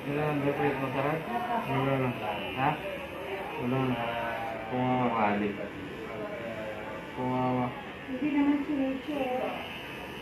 Kailangan ba ito yung masarap? Wala na. Ha? Wala na. Kumawa. Mali. Kumawa. Hindi naman sinisyo.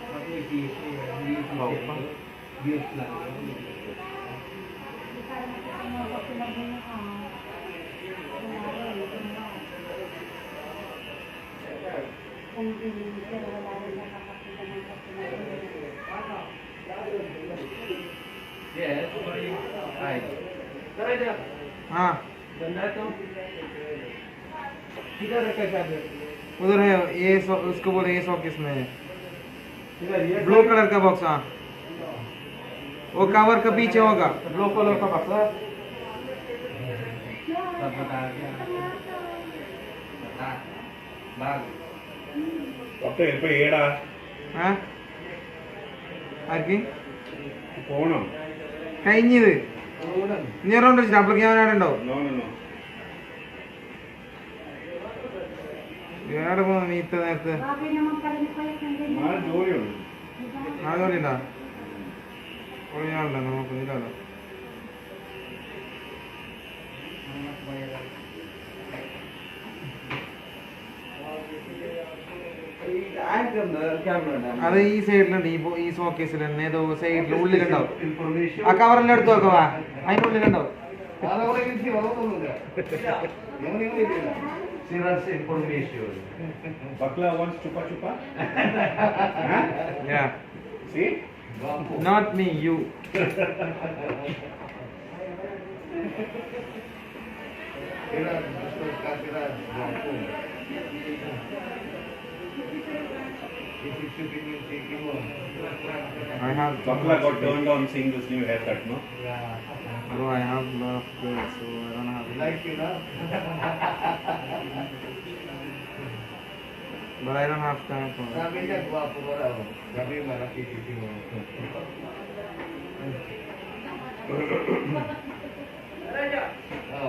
Pag may tissue, hindi Bawal pa. views lang. Hindi ka naman ako pinabunuhan. Kung hindi pero wala rin nakakakita ng kapinabunuhan. Yes. Ay. Tara dyan. हाँ Ganda to. किधर रखा है चादर? उधर है ये उसको बोले ये शॉकेस में है इधर ये ब्लू कलर का बॉक्स हाँ वो कवर का पीछे होगा ब्लू कलर का बक्सा सब बता दिया बता बाग പത്ത് ഇപ്പൊ ഏടാ हाँ ആർക്ക് പോണം കഴിഞ്ഞത് ഇനി ഒരെണ്ണം വെച്ചിട്ട് അപ്പോഴേക്ക് ഞാൻ ആടുണ്ടോ നോ നോ നോ വേറെ പോകുന്നു നീ ഇത്ര നേരത്തെ Bakit naman pala ni Kuya kung ganyan? നാളെ ജോലിയുണ്ട് നാളെ ജോലിയുണ്ടോ കുറേ ആളുണ്ടോ നോക്കുന്നില്ലല്ലോ അത് ഈ സൈഡിലുണ്ട് ഈ ഷോക്കേസിൽ തന്നെ ഏതോ സൈഡിൽ ഉള്ളിലുണ്ടാവും ആ കവറെല്ലാം എടുത്ത് നോക്കവാ അതിന്റെ ഉള്ളിലുണ്ടാവും ബക്ല wants chupa chupa Yeah. see Not me, you. I have Bakla got turned on seeing this new haircut, no? bro, I have lot of girls, so I don't have but I don't have time for it. Sabi niya, gwapo ka raw. Sabi, malaki titi mo.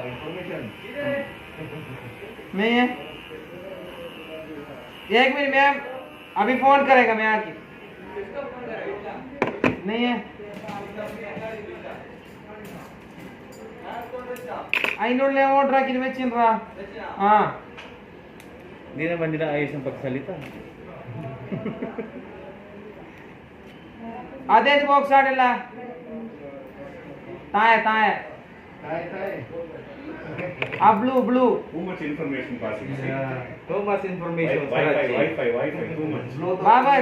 Information. मैं एक minute ma'am अभी फोन करेगा मैं आके नहीं है അതിനുള്ളിൽ ഓർഡർ ആക്കി വെച്ചിട്ടാ ആ Hindi naman nila ayos ang pagsalita. അതേത് ബോക്സ് ആടല്ല താഴെ താഴെ ആ blue blue Too much information passing. See? Too much information. Wi-Fi, too much. बाबा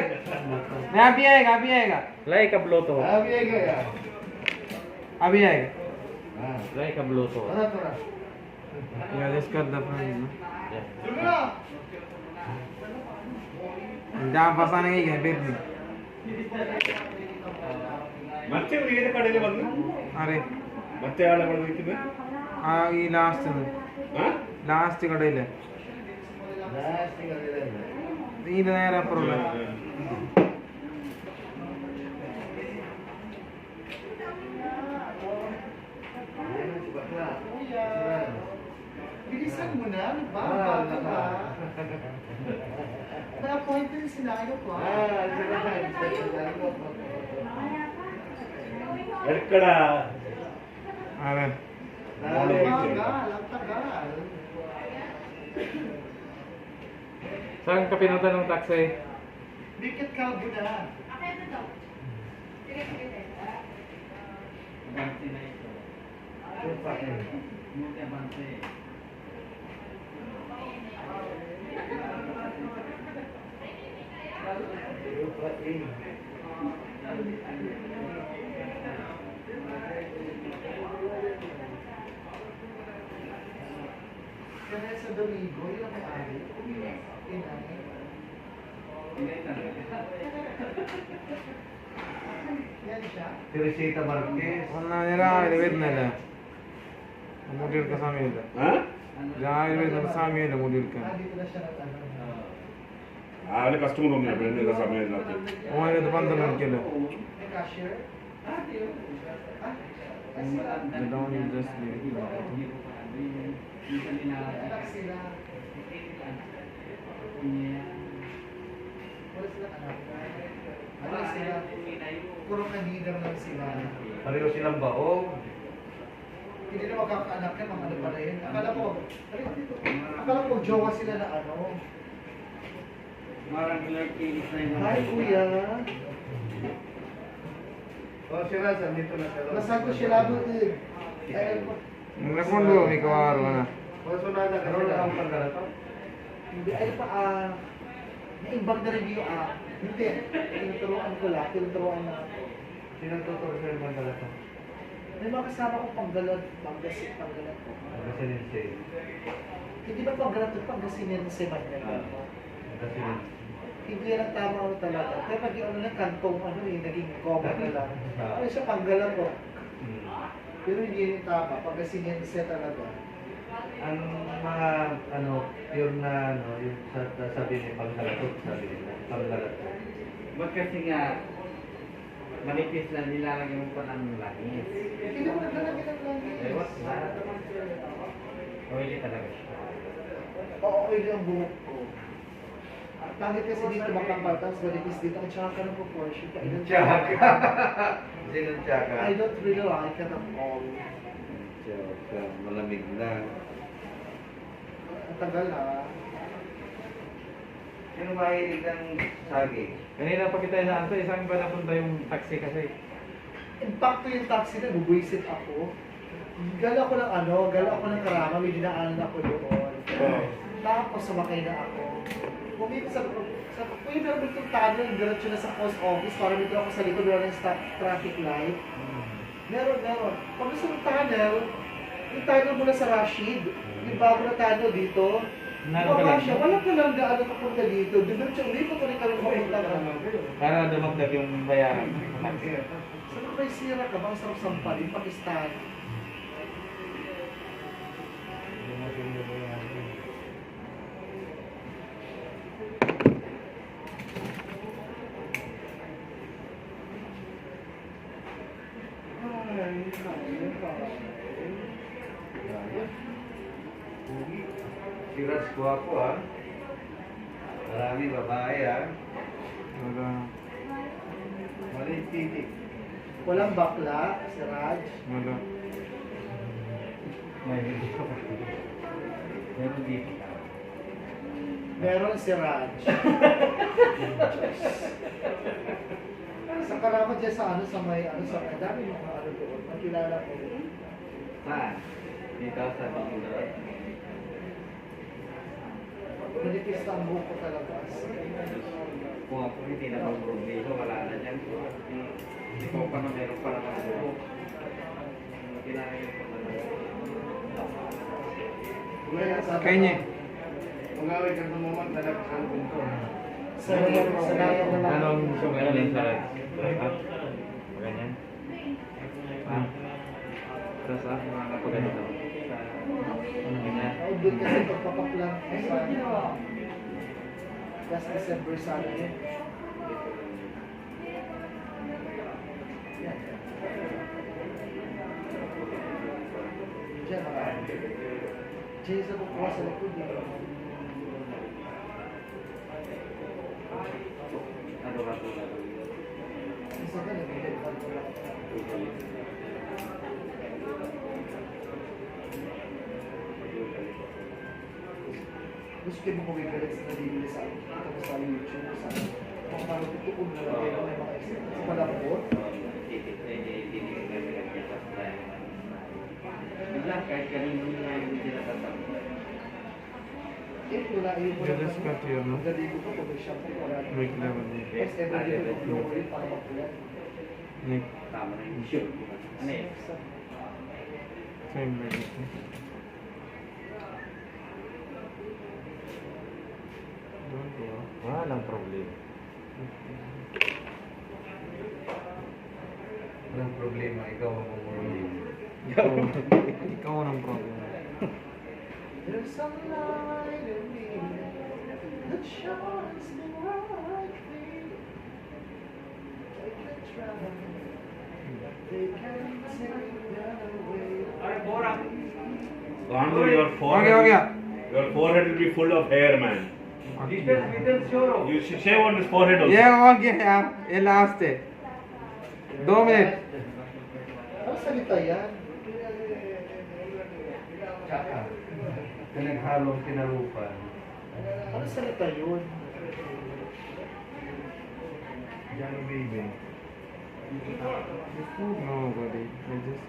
मैं अभी आएगा Like a bloto. Sabi niya, अभी आएगा ah. Try ka Bluetooth. Ano to na? Yeah, discard the friend. No? Yeah. Sulo na! Jam pasan है birni. ಮತ್ತೆ ಏನೇ ಕಡೆಗೆ ಬಂದು अरे ಮತ್ತೆ ಆಳ ಬಂದಿತ್ತು ആ ഈ ലാസ്റ്റ് ಹಾ ലാസ്റ്റ് കടയിലെ ഇതിന്റെ നേരെ അപ്പുറമുള്ള Bilisan mo na, bago ka. Na-appointment sila, ano po? ఎక్కడ അതെ Tagal, ang tagal. Saan ka pinunta ng taxi? Bikit kalbo na. Kaya sa Domingo, yung may-ari, inani. Yan siya. Teresita Marquez. ഒന്നാം രാവിലെ വരുന്നല്ലേ മുടി എടുക്കാൻ സമയമില്ല ಹಾ രാവിലെ വരുന്ന സമയമില്ല മുടി എടുക്കാൻ Ah, dito na siya nag-ano. ಆಗಲೇ ಕಸ್ಟಮರ್ ಒಮ್ಮೆ ಬೆಳ್ಳಿಲ್ಲ ಸಮಯ ಇಲ್ಲ ഓനത് 12 മണിക്കല്ലേ May cashier? Ah, They don't just leave it. taxi lang. Wala silang anak. Wala sila. Puro kanidang lang sila. Pareho silang baog. Hindi na magkakaanak yan, mga ano pala yun. Akala ko jowa sila na ano. Hi, kuya. Oh, si Raz, andito na siya. Nasaan ko sila doon eh. Ay, നിനക്കൊണ്ടു മിക്കവാറും ആണ് Kaso na nagkaroon na ang pagkarato. hindi, ay pa, naimbag na rin yung hindi, tinuturuan ko lang, tinuturuan na. Sinagtuturo siya yung pagkarato. May mga kasama ko panggalan, panggalan ko. Kasi ninsay. Hindi ba panggalan ito, panggasinin sa Magdala? Kasi Hindi yan ang tama ko talaga. Kaya pag yung ano na kantong ano eh, naging common na lang. Ano siya panggalan ko. Pero hindi yun yung tama, panggasinin siya talaga. ang mga pure na yung sabi ni pagkarato, sabi nila, pagkarato. Ba't kasi nga, manipis na nilalagyan mo pa ng langis. Hindi naman naglalagay ng langis. Ewan na. Oily talaga siya. Oo, okay lang ang buhok ko. Ang pangit kasi dito makapal, tapos manipis dito, ang tsaka ka ng proportion. Tsaka. Sinong tsaka? I don't really like it at all. Tsaka, malamig na. Ang tagal Sino mahilig ng saging? Kanina pa kita inaan to, isang ba napunta yung taxi kasi? Impacto yung taxi na, bubuisit ako. Gala ko ng ng Karama, may dinaanan ako doon. Tapos sumakay na ako. Bumili sa kuya, meron itong tunnel, diretso na sa post office, para dito ako sa likod, meron yung stop traffic light. Meron. Pag gusto ng tunnel, yung tunnel mula sa Rashid, yung bago na tunnel dito, baba siya, wala ka lang gaano papunta dito. Diretso, ulit ko rin kami papunta na. Para dumagdag yung bayaran. Sabi ko, may sira ka ba? Ang sarap sampalin, Pakistan. Si Raz guwapo Marami babae wala Maling titik. Walang bakla, si Raj. wala Meron dito. Meron si Raj. Sa Karamat dyan sa sa may, sa may, dami mga doon. Makilala ko. Saan? Dito sa dito. Pinipis na ang buhok ko talaga. Kung ako hindi na mag-problema, wala na dyan. Hindi ko pa na meron pa naman buhok. Ginagawa ko na lang. Kanya. Mag-away ka ng moment, nalagsan ko ito. Sa layo na lang. Anong ano lang sa ganyan? Tapos mga kapag ganito. Ganyan. Doon kasi pagpapaplan ko sa last December sa akin. Yan. Diyan, diyan sa kukuha sa likod. Ano ba ito? Isa ka nag-edit pa ko lang. Gusto kayo mo galit sa nalibili sa akin. Ito mo sa YouTube. Sa mga malutukod na lang kayo may mga extra. Sa palapot. Bigla, kahit kanino nila yung sila tatapos. Eh, wala yung Yo discuss here, no? Galigo ko kung may shampoo wala. Make level din. Next every day ko blow ulit para mapulat. Nick. Tama na yung sure. Ano eh? Same like this. Don't go. Walang problema. Walang problema, ikaw ang umuli. Ikaw ang problem. There's some light in me that shines the right thing. They can try, they can take that away. Gandhi, your Okay, forehead, okay. your forehead will be full of hair, man. You should shave on his forehead also. Yeah, okay. ये last है. 2 minutes. Ano salita yan? Tsaka, pinaghalong kinalupan. Ano salita yun? Diyan, baby. Nobody. I just.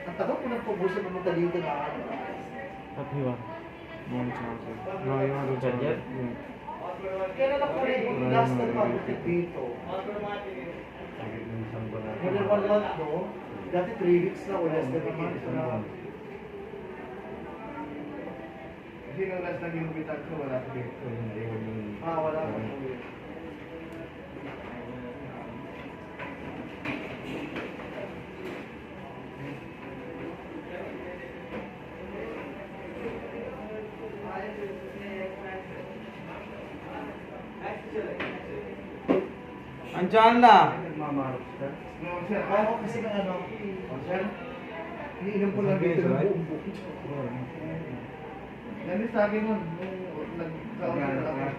Ang tagal ko nang pabusan ng mga dito na ano. What you want? No charger. No, you want to charge it? Yeah. Kailan ako rin last na pag-bukit dito? Yung isang buwan natin. Wala 1 month, no? Dati 3 weeks na o less than a month na. Kasi nung last na ginupitan ko, wala ko dito. Hindi ko yung... Wala ko. Andiyan na. Nagmamarot ka. No, sir. Ako kasi ng ano. Sir, iniinom ko lang dito ng buong buong. Ganun sa akin nun, nung nagkaroon ako.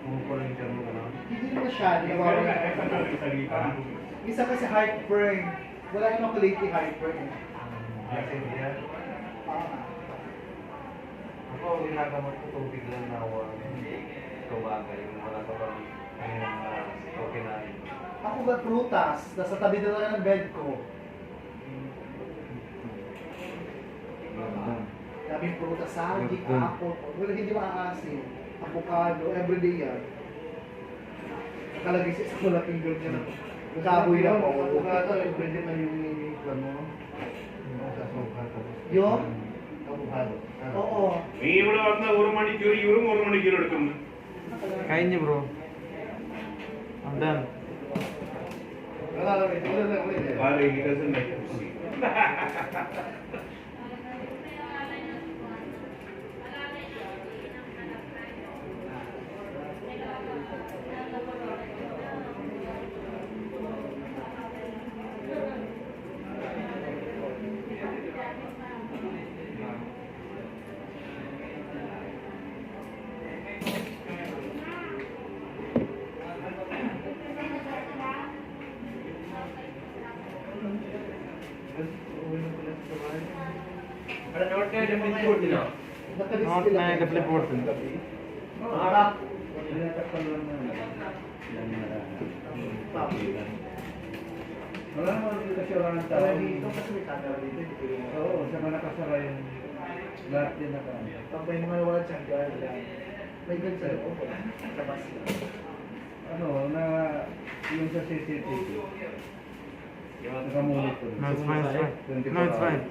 Pumupulang ka mo ano? Hindi naman siya. Isa kasi heartburn. Wala naman ako lately heartburn. Kasi yan. Ako, ginagamot ko tubig lang na tumaga yung wala pa bang okay na yun. Ako ba prutas? Nasa tabi na lang ng bed ko. Daming prutas, saging, apple. Wala hindi maaasin. Avocado, everyday yan. Nakalagay sa malaking girl niya na. Nakaboy na po. Avocado, everyday na yung ano. Yung? Avocado. Oo. നീ ഇവിടെ വന്ന 1 മണിക്കൂർ ഇവരും 1 മണിക്കൂർ എടുക്കുന്നു കഴിഞ്ഞു bro. I'm done. Why he doesn't like to see. Not my definitely important. Wala naman dito kasi wala ng tao. Dito kasi may camera dito. Oo, sa mga nakasara yung lahat din naka. Tapos yung mga wala dyan, guard. May gan sa loob. Labas lang. Ano, na yung sa CCTV. Nakamonitor. No, it's fine, it's fine. No, it's fine.